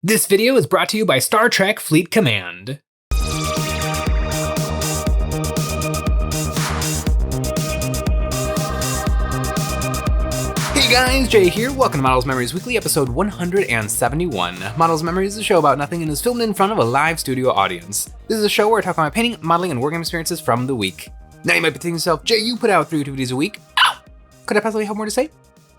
This video is brought to you by Star Trek Fleet Command. Hey guys, Jay here. Welcome to Models Memories Weekly, episode 171. Models Memories is a show about nothing and is filmed in front of a live studio audience. This is a show where I talk about my painting, modeling, and working experiences from the week. Now you might be thinking to yourself, Jay, you put out 3 videos a week. Ow! Could I possibly have more to say?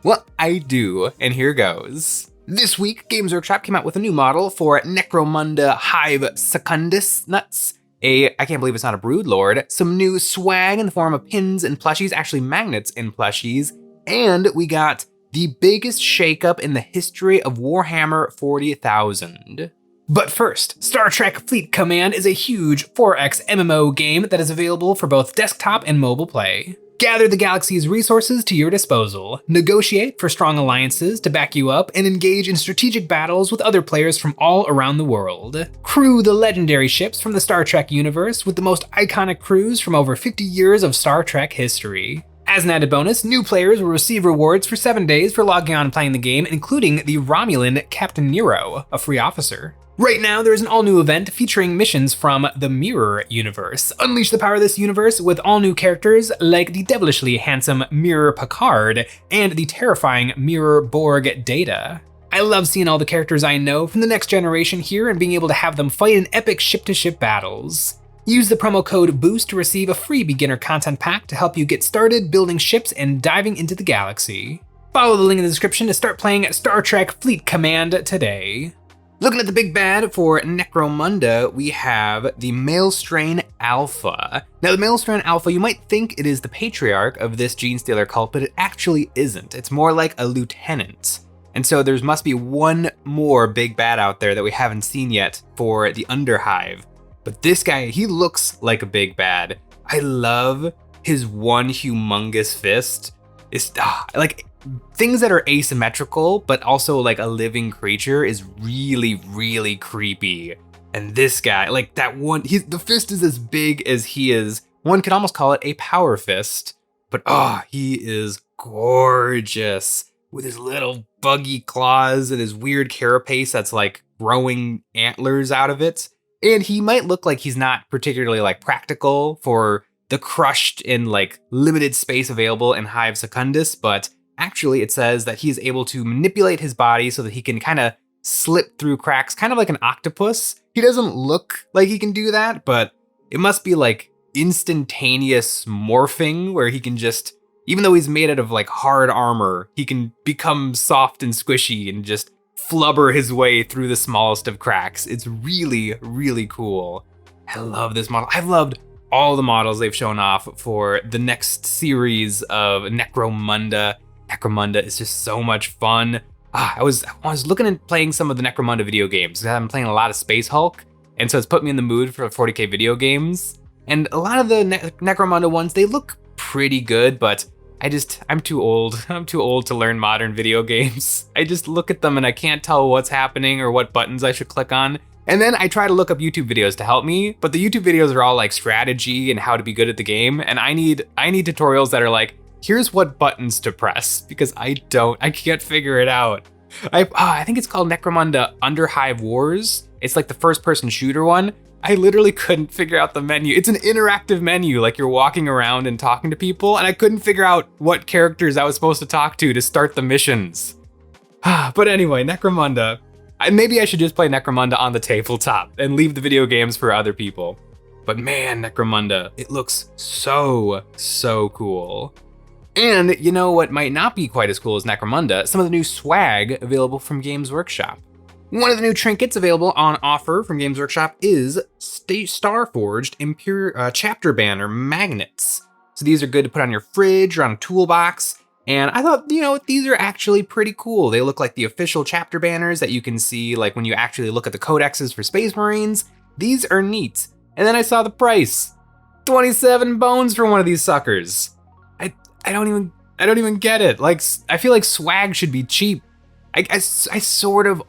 Well, I do, and here goes. This week, Games Workshop came out with a new model for Necromunda Hive Secundus Nuts. I can't believe it's not a brood lord. Some new swag in the form of pins and plushies, actually magnets in plushies. And we got the biggest shakeup in the history of Warhammer 40,000. But first, Star Trek Fleet Command is a huge 4X MMO game that is available for both desktop and mobile play. Gather the galaxy's resources to your disposal, negotiate for strong alliances to back you up, and engage in strategic battles with other players from all around the world. Crew the legendary ships from the Star Trek universe with the most iconic crews from over 50 years of Star Trek history. As an added bonus, new players will receive rewards for 7 days for logging on and playing the game, including the Romulan Captain Nero, a free officer. Right now, there is an all-new event featuring missions from the Mirror universe. Unleash the power of this universe with all-new characters like the devilishly handsome Mirror Picard and the terrifying Mirror Borg Data. I love seeing all the characters I know from the next generation here and being able to have them fight in epic ship-to-ship battles. Use the promo code BOOST to receive a free beginner content pack to help you get started building ships and diving into the galaxy. Follow the link in the description to start playing Star Trek Fleet Command today. Looking at the big bad for Necromunda, we have the Male Strain Alpha. Now the Male Strain Alpha, you might think it is the patriarch of this gene stealer cult, but it actually isn't. It's more like a lieutenant. And so there must be one more big bad out there that we haven't seen yet for the Underhive. But this guy, he looks like a big bad. I love his one humongous fist. It's like things that are asymmetrical, but also like a living creature is really, really creepy. And this guy, like that one, the fist is as big as he is. One could almost call it a power fist, but he is gorgeous with his little buggy claws and his weird carapace that's like growing antlers out of it. And he might look like he's not particularly like practical for the crushed and like limited space available in Hive Secundus, but actually it says that he is able to manipulate his body so that he can kind of slip through cracks, kind of like an octopus. He doesn't look like he can do that, but it must be like instantaneous morphing where he can just, even though he's made out of like hard armor, he can become soft and squishy and just flubber his way through the smallest of cracks. It's really, really cool. I love this model. I've loved all the models they've shown off for the next series of Necromunda. Necromunda is just so much fun. I was looking at playing some of the Necromunda video games. I'm playing a lot of Space Hulk, and so it's put me in the mood for 40k video games. And a lot of the Necromunda ones, they look pretty good, but I'm too old. I'm too old to learn modern video games. I just look at them and I can't tell what's happening or what buttons I should click on. And then I try to look up YouTube videos to help me, but the YouTube videos are all like strategy and how to be good at the game. And I need tutorials that are like, here's what buttons to press, because I can't figure it out. I think it's called Necromunda Underhive Wars. It's like the first person shooter one. I literally couldn't figure out the menu. It's an interactive menu, like you're walking around and talking to people, and I couldn't figure out what characters I was supposed to talk to start the missions. But anyway, Necromunda. Maybe I should just play Necromunda on the tabletop and leave the video games for other people. But man, Necromunda, it looks so, so cool. And you know what might not be quite as cool as Necromunda? Some of the new swag available from Games Workshop. One of the new trinkets available on offer from Games Workshop is Starforged Imperial chapter banner magnets. So these are good to put on your fridge or on a toolbox. And I thought, these are actually pretty cool. They look like the official chapter banners that you can see like when you actually look at the Codexes for Space Marines. These are neat. And then I saw the price. 27 bones for one of these suckers. I don't even get it. Like, I feel like swag should be cheap. I sort of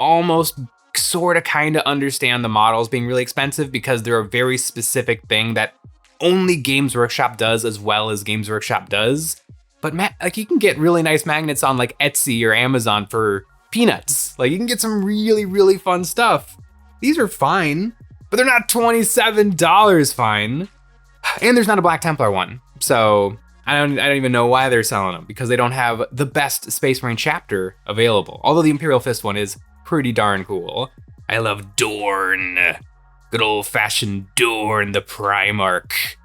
kind of understand the models being really expensive because they're a very specific thing that only Games Workshop does as well as Games Workshop does. But like you can get really nice magnets on like Etsy or Amazon for peanuts. Like, you can get some really, really fun stuff. These are fine, but they're not $27 fine. And there's not a Black Templar one. So I don't even know why they're selling them, because they don't have the best Space Marine chapter available. Although the Imperial Fist one is pretty darn cool. I love Dorn. Good old fashioned Dorn the Primarch.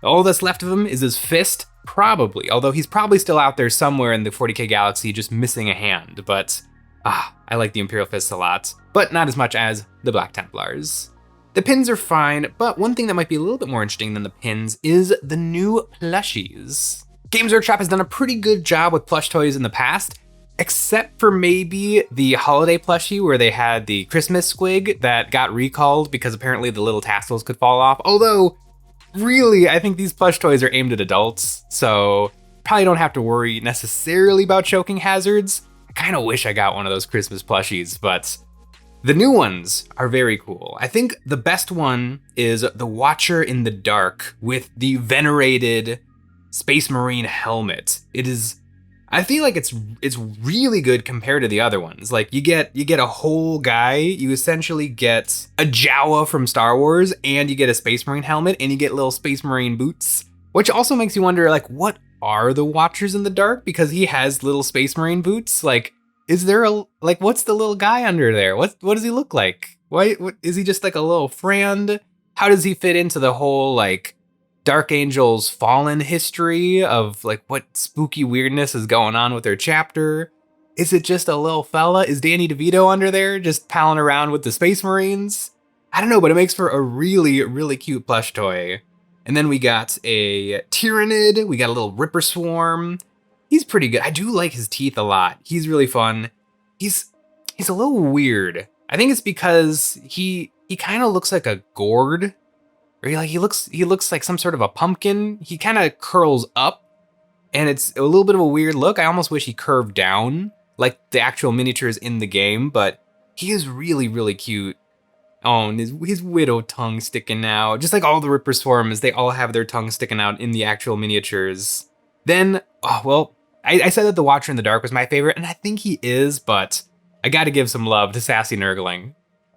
All that's left of him is his fist, probably. Although he's probably still out there somewhere in the 40k galaxy just missing a hand. But I like the Imperial Fists a lot, but not as much as the Black Templars. The pins are fine, but one thing that might be a little bit more interesting than the pins is the new plushies. Games Workshop has done a pretty good job with plush toys in the past, except for maybe the holiday plushie where they had the Christmas squig that got recalled because apparently the little tassels could fall off. Although, really, I think these plush toys are aimed at adults, so probably don't have to worry necessarily about choking hazards. I kind of wish I got one of those Christmas plushies, but the new ones are very cool. I think the best one is the Watcher in the Dark with the venerated Space Marine helmet. I feel like it's really good compared to the other ones. Like, you get a whole guy, you essentially get a Jawa from Star Wars, and you get a Space Marine helmet, and you get little Space Marine boots, which also makes you wonder, like, what are the Watchers in the Dark? Because he has little Space Marine boots. Like, is there what's the little guy under there? What does he look like? What is he, just like a little friend? How does he fit into the whole, like, Dark Angels Fallen history of, like, what spooky weirdness is going on with their chapter? Is it just a little fella? Is Danny DeVito under there just palling around with the Space Marines? I don't know, but it makes for a really, really cute plush toy. And then we got a Tyrannid, we got a little Ripper Swarm. He's pretty good. I do like his teeth a lot. He's really fun. He's a little weird. I think it's because he kind of looks like a gourd. Or he looks like some sort of a pumpkin. He kind of curls up, and it's a little bit of a weird look. I almost wish he curved down, like the actual miniatures in the game, but he is really, really cute. Oh, and his widow tongue sticking out. Just like all the Ripper Swarms, they all have their tongue sticking out in the actual miniatures. Then, I said that the Watcher in the Dark was my favorite, and I think he is, but I gotta give some love to Sassy Nurgling.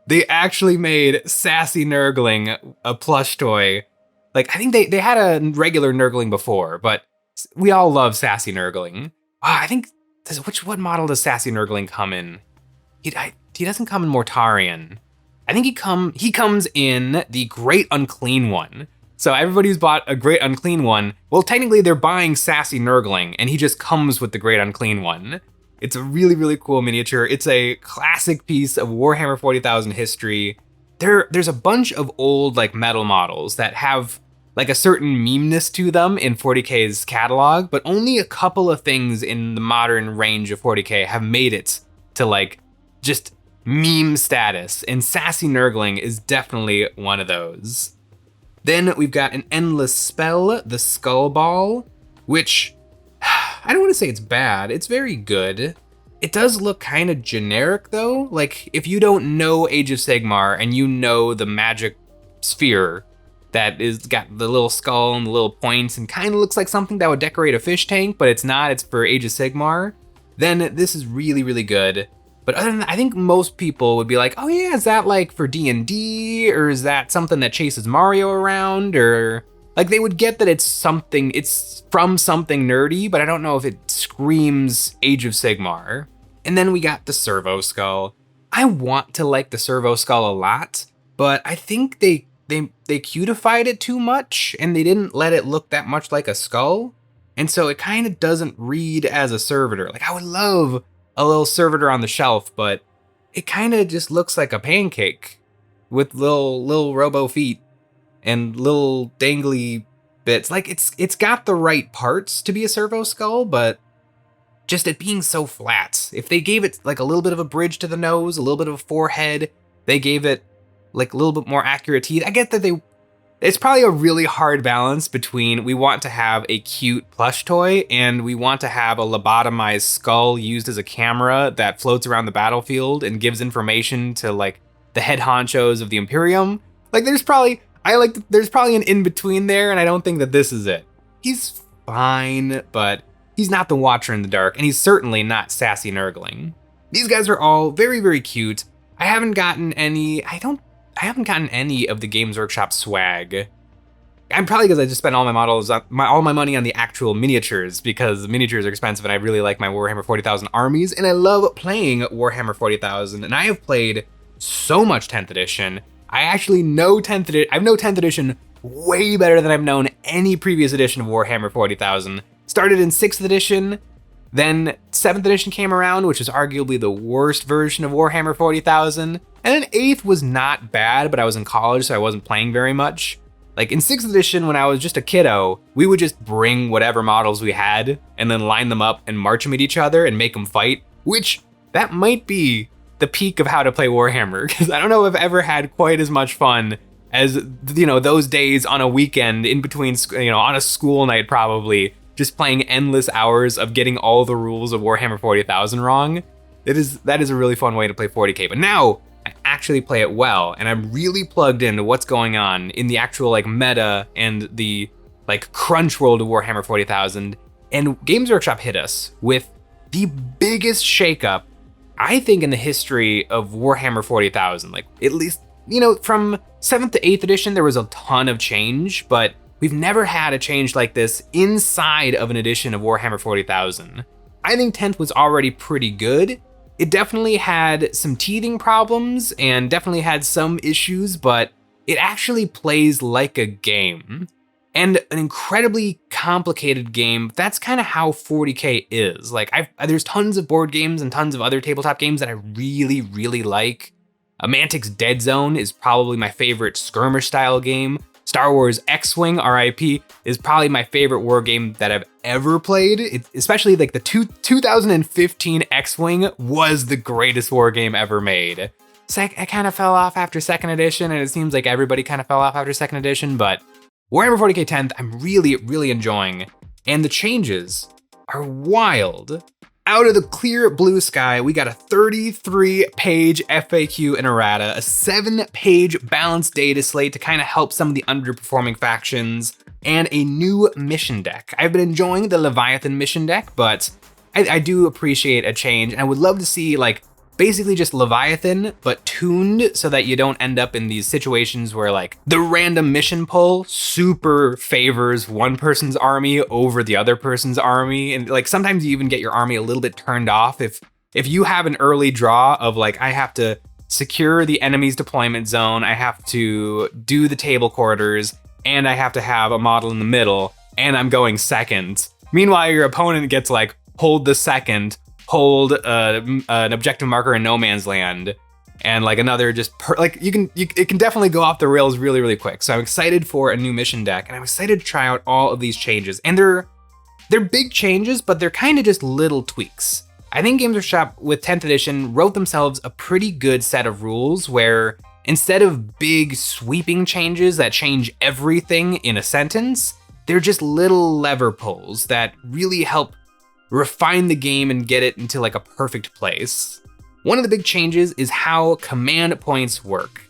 They actually made Sassy Nurgling a plush toy. Like, I think they had a regular Nurgling before, but we all love Sassy Nurgling. I think, what model does Sassy Nurgling come in? He doesn't come in Mortarion. I think he comes in the Great Unclean one. So everybody who's bought a Great Unclean one, well, technically they're buying Sassy Nurgling, and he just comes with the Great Unclean one. It's a really, really cool miniature. It's a classic piece of Warhammer 40,000 history. There's a bunch of old, like, metal models that have, like, a certain memeness to them in 40k's catalog, but only a couple of things in the modern range of 40k have made it to, like, just meme status, and Sassy Nurgling is definitely one of those. Then we've got an endless spell, the Skull Ball, which I don't want to say it's bad. It's very good. It does look kind of generic though. Like, if you don't know Age of Sigmar and you know the magic sphere that is got the little skull and the little points and kind of looks like something that would decorate a fish tank, but it's not, it's for Age of Sigmar, then this is really, really good. But other than that, I think most people would be like, oh yeah, is that like for D&D, or is that something that chases Mario around, or like they would get that it's from something nerdy, but I don't know if it screams Age of Sigmar. And then we got the Servo Skull. I want to like the Servo Skull a lot, but I think they cutified it too much and they didn't let it look that much like a skull. And so it kind of doesn't read as a servitor. Like, I would love a little servitor on the shelf, but it kind of just looks like a pancake with little robo feet and little dangly bits. Like, it's got the right parts to be a servo skull, but just it being so flat. If they gave it like a little bit of a bridge to the nose, a little bit of a forehead, they gave it like a little bit more accurate teeth. I get that it's probably a really hard balance between we want to have a cute plush toy and we want to have a lobotomized skull used as a camera that floats around the battlefield and gives information to like the head honchos of the Imperium. Like, there's probably an in-between there, and I don't think that this is it. He's fine, but he's not the Watcher in the Dark, and he's certainly not Sassy Nurgling. These guys are all very, very cute. I haven't gotten any of the Games Workshop swag. I'm probably because I just spent all my models, all my money on the actual miniatures, because the miniatures are expensive and I really like my Warhammer 40,000 armies, and I love playing Warhammer 40,000, and I have played so much 10th edition. I actually know 10th edition, I know 10th edition way better than I've known any previous edition of Warhammer 40,000. Started in 6th edition, then 7th edition came around, which was arguably the worst version of Warhammer 40,000, and then 8th was not bad, but I was in college, so I wasn't playing very much. Like in 6th edition, when I was just a kiddo, we would just bring whatever models we had and then line them up and march them at each other and make them fight, which that might be the peak of how to play Warhammer, because I don't know if I've ever had quite as much fun as, you know, those days on a weekend in between, you know, on a school night probably, just playing endless hours of getting all the rules of Warhammer 40,000 wrong. That is a really fun way to play 40k, but now I actually play it well, and I'm really plugged into what's going on in the actual like meta and the like crunch world of Warhammer 40,000. And Games Workshop hit us with the biggest shakeup, I think, in the history of Warhammer 40,000. Like, at least, you know, from 7th to 8th edition, there was a ton of change, but we've never had a change like this inside of an edition of Warhammer 40,000. I think 10th was already pretty good. It definitely had some teething problems and definitely had some issues, but it actually plays like a game. And an incredibly complicated game. That's kind of how 40k is. Like, there's tons of board games and tons of other tabletop games that I really, really like. Mantic's Dead Zone is probably my favorite skirmish style game. Star Wars X-Wing, RIP, is probably my favorite war game that I've ever played. Especially like the 2015 X-Wing was the greatest war game ever made. So I kind of fell off after 2nd edition, and it seems like everybody kind of fell off after 2nd edition, but Warhammer 40k 10th, I'm really, really enjoying, and the changes are wild. Out of the clear blue sky, we got a 33-page FAQ and errata, a 7-page balanced data slate to kind of help some of the underperforming factions, and a new mission deck. I've been enjoying the Leviathan mission deck, but I do appreciate a change, and I would love to see, like, basically just Leviathan, but tuned so that you don't end up in these situations where like the random mission pull super favors one person's army over the other person's army. And like sometimes you even get your army a little bit turned off if you have an early draw of like, I have to secure the enemy's deployment zone, I have to do the table quarters, and I have to have a model in the middle, and I'm going second. Meanwhile, your opponent gets like, hold the second, hold an objective marker in no man's land, and like another just it can definitely go off the rails really, really quick. So I'm excited for a new mission deck, and I'm excited to try out all of these changes. And they're big changes, but they're kind of just little tweaks. I think Games Workshop with 10th edition wrote themselves a pretty good set of rules where instead of big sweeping changes that change everything in a sentence, they're just little lever pulls that really help refine the game and get it into like a perfect place. One of the big changes is how command points work.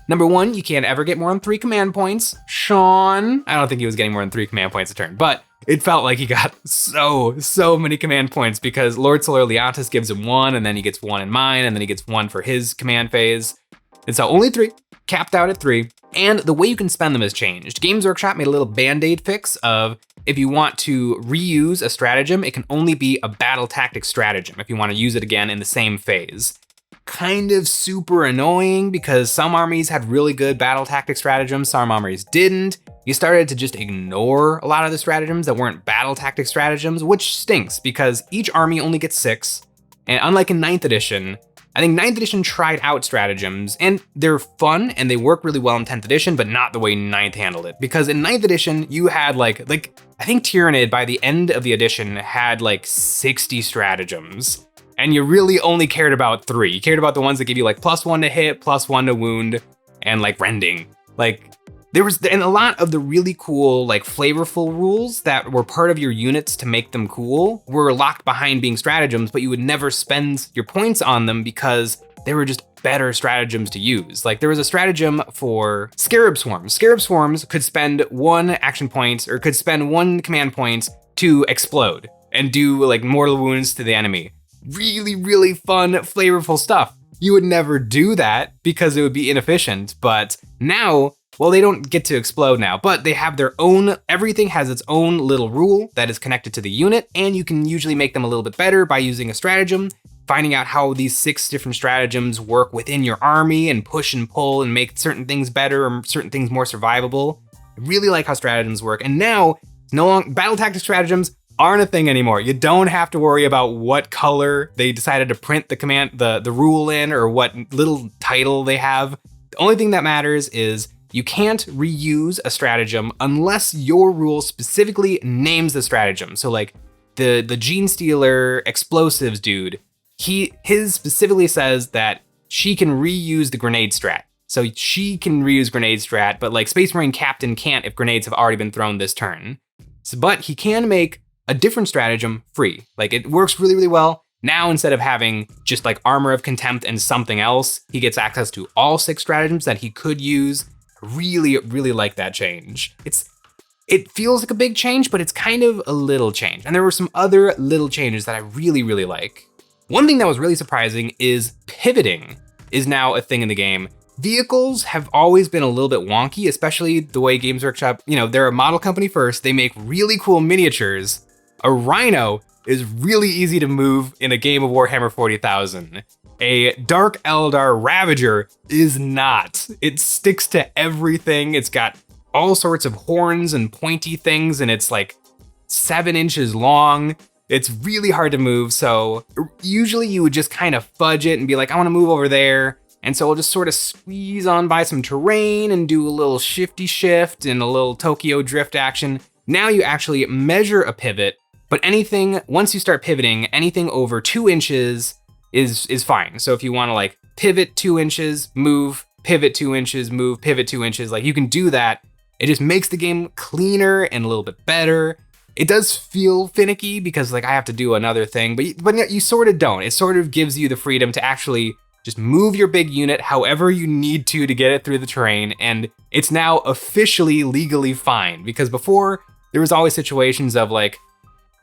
Number one, you can't ever get more than 3 command points. Sean, I don't think he was getting more than 3 command points a turn, but it felt like he got so many command points because Lord Solar Leontis gives him 1, and then he gets 1 in mine, and then he gets 1 for his command phase. And so only 3, capped out at 3. And the way you can spend them has changed. Games Workshop made a little band-aid fix of if you want to reuse a stratagem, it can only be a battle tactic stratagem if you want to use it again in the same phase. Kind of super annoying because some armies had really good battle tactic stratagems, some armies didn't. You started to just ignore a lot of the stratagems that weren't battle tactic stratagems, which stinks because each army only gets 6. And unlike in 9th edition, I think 9th edition tried out stratagems, and they're fun and they work really well in 10th edition, but not the way 9th handled it. Because in 9th edition, you had like I think Tyrannid by the end of the edition had like 60 stratagems, and you really only cared about 3. You cared about the ones that give you like +1 to hit, +1 to wound, and like rending. Like there was, and a lot of the really cool, like flavorful rules that were part of your units to make them cool were locked behind being stratagems, but you would never spend your points on them because they were just better stratagems to use. Like there was a stratagem for Scarab Swarms. Scarab Swarms could spend 1 action point or could spend 1 command point to explode and do like mortal wounds to the enemy. really, really fun, flavorful stuff. You would never do that because it would be inefficient, but now, well, they don't get to explode now, but they have their own, everything has its own little rule that is connected to the unit, and you can usually make them a little bit better by using a stratagem, finding out how these 6 different stratagems work within your army and push and pull and make certain things better or certain things more survivable. I really like how stratagems work, and now, no longer, battle tactic stratagems aren't a thing anymore. You don't have to worry about what color they decided to print the command, the rule in, or what little title they have. The only thing that matters is you can't reuse a stratagem unless your rule specifically names the stratagem. So like the Gene Stealer explosives dude, his specifically says that she can reuse the grenade strat. So she can reuse grenade strat, but like Space Marine Captain can't if grenades have already been thrown this turn. So, but he can make a different stratagem free. Like it works really, really well. Now, instead of having just like Armor of Contempt and something else, he gets access to all 6 stratagems that he could use. Really, really like that change. It feels like a big change, but it's kind of a little change. And there were some other little changes that I really, really like. One thing that was really surprising is pivoting is now a thing in the game. Vehicles have always been a little bit wonky, especially the way Games Workshop, they're a model company first. They make really cool miniatures. A Rhino is really easy to move in a game of Warhammer 40,000. A Dark Eldar Ravager is not. It sticks to everything. It's got all sorts of horns and pointy things, and it's like 7 inches long. It's really hard to move, so usually you would just kind of fudge it and be like, I want to move over there. And so we'll just sort of squeeze on by some terrain and do a little shifty shift and a little Tokyo drift action. Now you actually measure a pivot, but once you start pivoting, anything over 2 inches is fine. So if you want to like pivot 2 inches, move, pivot 2 inches, move, pivot 2 inches, like you can do that. It just makes the game cleaner and a little bit better. It does feel finicky because like I have to do another thing, but you sort of don't. It sort of gives you the freedom to actually just move your big unit however you need to get it through the terrain, and it's now officially legally fine. Because before, there was always situations of like,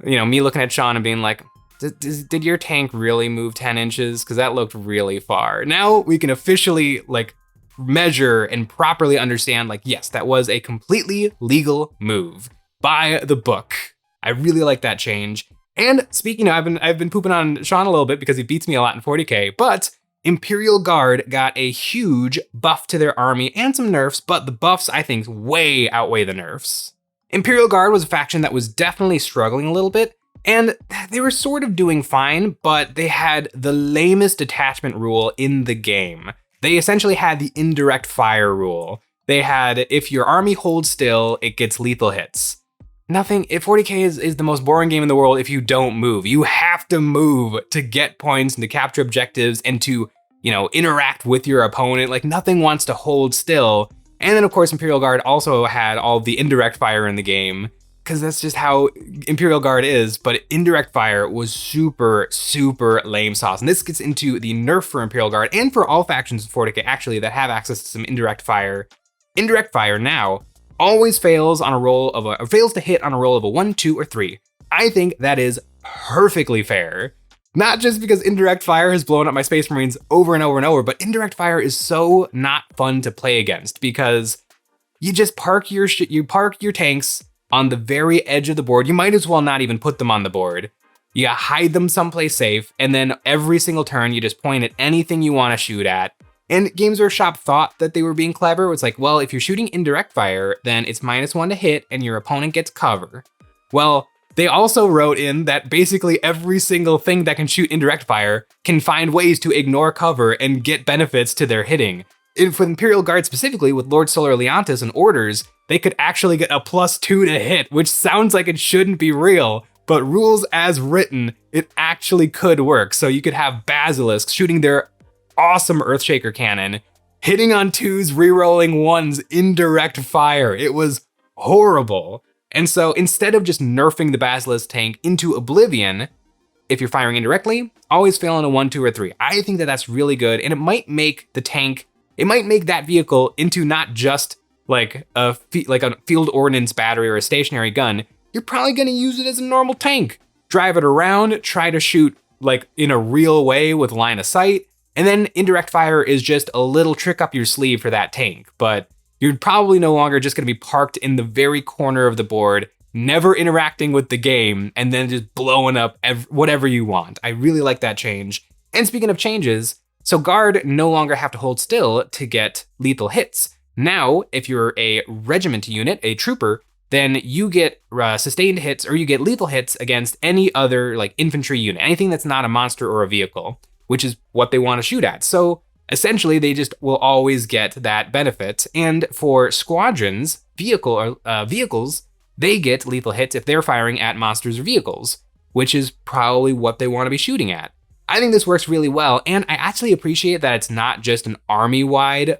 me looking at Sean and being like, did your tank really move 10 inches? Because that looked really far. Now we can officially like measure and properly understand like, yes, that was a completely legal move by the book. I really like that change. And speaking of, I've been pooping on Sean a little bit because he beats me a lot in 40K, but Imperial Guard got a huge buff to their army and some nerfs, but the buffs I think way outweigh the nerfs. Imperial Guard was a faction that was definitely struggling a little bit, and they were sort of doing fine, but they had the lamest detachment rule in the game. They essentially had the indirect fire rule. They had, if your army holds still, it gets lethal hits. Nothing, if 40K is the most boring game in the world if you don't move. You have to move to get points and to capture objectives and to, interact with your opponent. Like nothing wants to hold still. And then of course, Imperial Guard also had all the indirect fire in the game, because that's just how Imperial Guard is, but indirect fire was super, super lame sauce. And this gets into the nerf for Imperial Guard and for all factions in 40K actually that have access to some indirect fire. Indirect fire now always fails to hit on a roll of a 1, 2, or 3. I think that is perfectly fair. Not just because indirect fire has blown up my Space Marines over and over and over, but indirect fire is so not fun to play against because you just park your tanks on the very edge of the board. You might as well not even put them on the board. You hide them someplace safe, and then every single turn you just point at anything you want to shoot at. And Games Workshop thought that they were being clever. It's like, well, if you're shooting indirect fire, then it's -1 to hit and your opponent gets cover. Well, they also wrote in that basically every single thing that can shoot indirect fire can find ways to ignore cover and get benefits to their hitting. And for Imperial Guard specifically, with Lord Solar Leontis and orders, they could actually get a +2 to hit, which sounds like it shouldn't be real, but rules as written, it actually could work. So you could have Basilisks shooting their awesome Earthshaker cannon, hitting on 2s, rerolling 1s, indirect fire. It was horrible. And so instead of just nerfing the Basilisk tank into oblivion, if you're firing indirectly, always fail on a 1, 2, or 3. I think that that's really good, and it might make that vehicle into not just like a field ordnance battery or a stationary gun. You're probably gonna use it as a normal tank. Drive it around, try to shoot like in a real way with line of sight. And then indirect fire is just a little trick up your sleeve for that tank, but you're probably no longer just going to be parked in the very corner of the board, never interacting with the game, and then just blowing up whatever you want. I really like that change. And speaking of changes, so Guard no longer have to hold still to get lethal hits. Now, if you're a regiment unit, a trooper, then you get sustained hits or you get lethal hits against any other like infantry unit, anything that's not a monster or a vehicle, which is what they want to shoot at. So essentially, they just will always get that benefit. And for squadrons, vehicles, they get lethal hits if they're firing at monsters or vehicles, which is probably what they want to be shooting at. I think this works really well, and I actually appreciate that it's not just an army-wide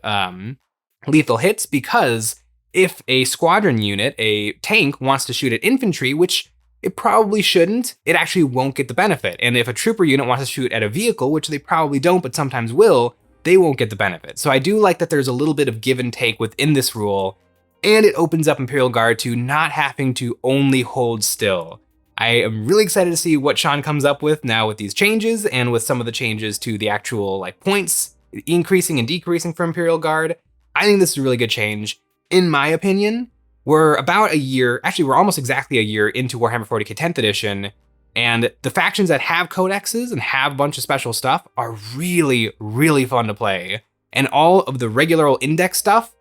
lethal hits, because if a squadron unit, a tank, wants to shoot at infantry, which it probably shouldn't, it actually won't get the benefit. And if a trooper unit wants to shoot at a vehicle, which they probably don't but sometimes will, they won't get the benefit. So I do like that there's a little bit of give and take within this rule, and it opens up Imperial Guard to not having to only hold still. I am really excited to see what Sean comes up with now with these changes and with some of the changes to the actual like points increasing and decreasing for Imperial Guard. I think this is a really good change. In my opinion, we're about a year, actually we're almost exactly a year into Warhammer 40k 10th edition, and the factions that have codexes and have a bunch of special stuff are really, really fun to play. And all of the regular old index stuff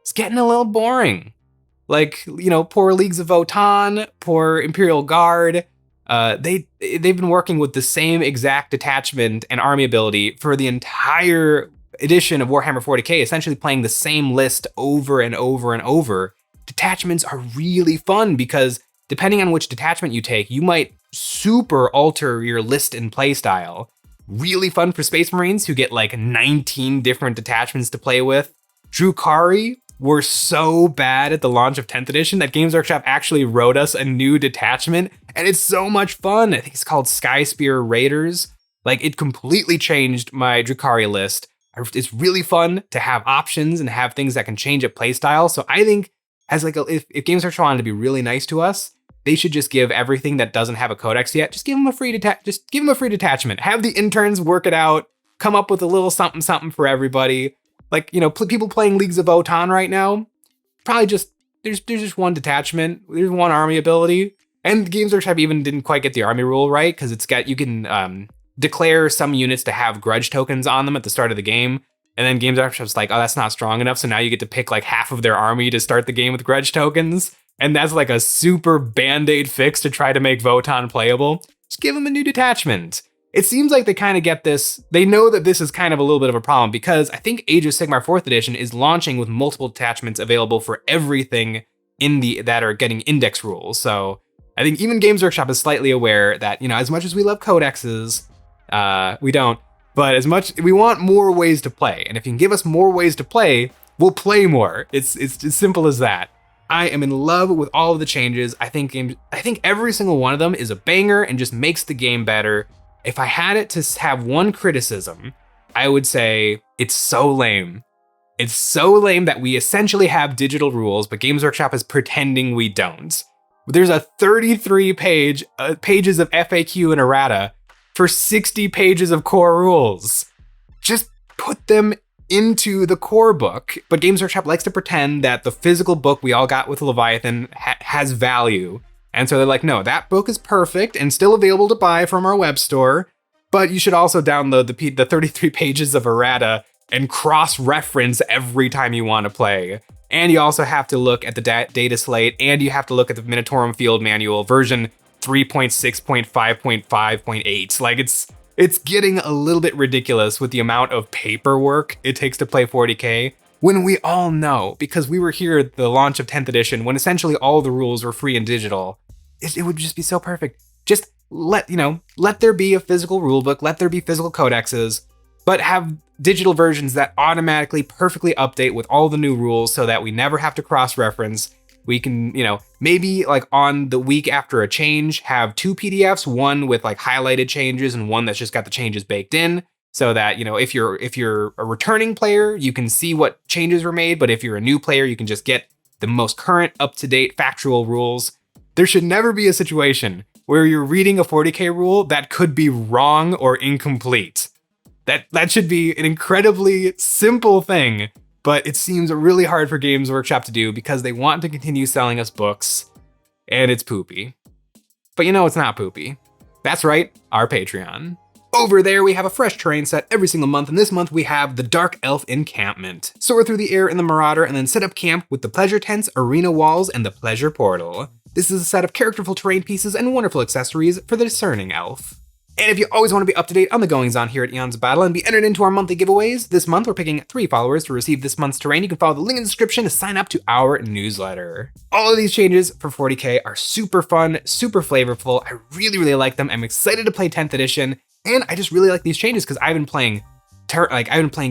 is getting a little boring. Like, you know, poor Leagues of Votann, poor Imperial Guard, they've been working with the same exact detachment and army ability for the entire edition of Warhammer 40k, essentially playing the same list over and over and over. Detachments are really fun because depending on which detachment you take, you might super alter your list and playstyle. Really fun for Space Marines who get like 19 different detachments to play with. Drukhari were so bad at the launch of 10th edition that Games Workshop actually wrote us a new detachment, and it's so much fun. I think it's called Sky Spear Raiders. Like, it completely changed my Drukhari list. It's really fun to have options and have things that can change a playstyle. So I think as like if Games Workshop wanted to be really nice to us, they should just give everything that doesn't have a codex yet, just give them a free detachment. Have the interns work it out, come up with a little something something for everybody. Like, you know, people playing Leagues of Votann right now, probably just, there's just one detachment, there's one army ability. And Games Workshop even didn't quite get the army rule right, because you can declare some units to have grudge tokens on them at the start of the game. And then Games Workshop's like, oh, that's not strong enough. So now you get to pick like half of their army to start the game with grudge tokens. And that's like a super band-aid fix to try to make Votann playable. Just give them a new detachment. It seems like they kind of get this. They know that this is kind of a little bit of a problem, because I think Age of Sigmar 4th edition is launching with multiple detachments available for everything that are getting index rules. So I think even Games Workshop is slightly aware that, you know, as much as we love codexes, we don't, but we want more ways to play. And if you can give us more ways to play, we'll play more. It's as simple as that. I am in love with all of the changes. I think every single one of them is a banger and just makes the game better. If I had it to have one criticism, I would say it's so lame. It's so lame that we essentially have digital rules, but Games Workshop is pretending we don't. There's a 33 pages of FAQ and errata for 60 pages of core rules. Just put them into the core book. But Games Workshop likes to pretend that the physical book we all got with Leviathan has value. And so they're like, no, that book is perfect and still available to buy from our web store, but you should also download the 33 pages of errata and cross-reference every time you want to play. And you also have to look at the data slate, and you have to look at the Minotaurum Field Manual version 3.6.5.5.8. Like, it's getting a little bit ridiculous with the amount of paperwork it takes to play 40k, when we all know, because we were here at the launch of 10th edition, when essentially all the rules were free and digital. It would just be so perfect. Just let there be a physical rulebook, let there be physical codexes, but have digital versions that automatically perfectly update with all the new rules so that we never have to cross-reference. We can, maybe like on the week after a change, have two PDFs, one with like highlighted changes and one that's just got the changes baked in, so that, if you're a returning player, you can see what changes were made, but if you're a new player, you can just get the most current, up-to-date factual rules. There should never be a situation where you're reading a 40k rule that could be wrong or incomplete. That should be an incredibly simple thing, but it seems really hard for Games Workshop to do because they want to continue selling us books, and it's poopy. But you know it's not poopy. That's right, our Patreon. Over there, we have a fresh terrain set every single month, and this month we have the Dark Elf Encampment. Soar through the air in the Marauder and then set up camp with the Pleasure Tents, Arena Walls, and the Pleasure Portal. This is a set of characterful terrain pieces and wonderful accessories for the discerning elf. And if you always want to be up to date on the goings on here at EonsOfBattle and be entered into our monthly giveaways, this month we're picking 3 followers to receive this month's terrain. You can follow the link in the description to sign up to our newsletter. All of these changes for 40k are super fun, super flavorful. I really like them. I'm excited to play 10th edition, and I just really like these changes because I've been playing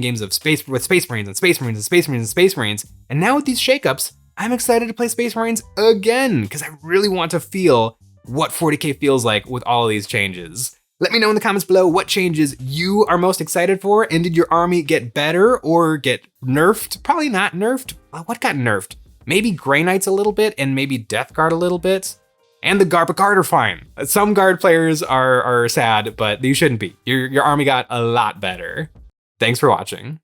games of Space Marines and Space Marines and Space Marines and Space Marines, and now with these shakeups, I'm excited to play Space Marines again because I really want to feel what 40k feels like with all of these changes. Let me know in the comments below what changes you are most excited for, and did your army get better or get nerfed? Probably not nerfed. What got nerfed? Maybe Grey Knights a little bit and maybe Death Guard a little bit. And the Guard, but Guard are fine. Some Guard players are sad, but you shouldn't be. Your army got a lot better. Thanks for watching.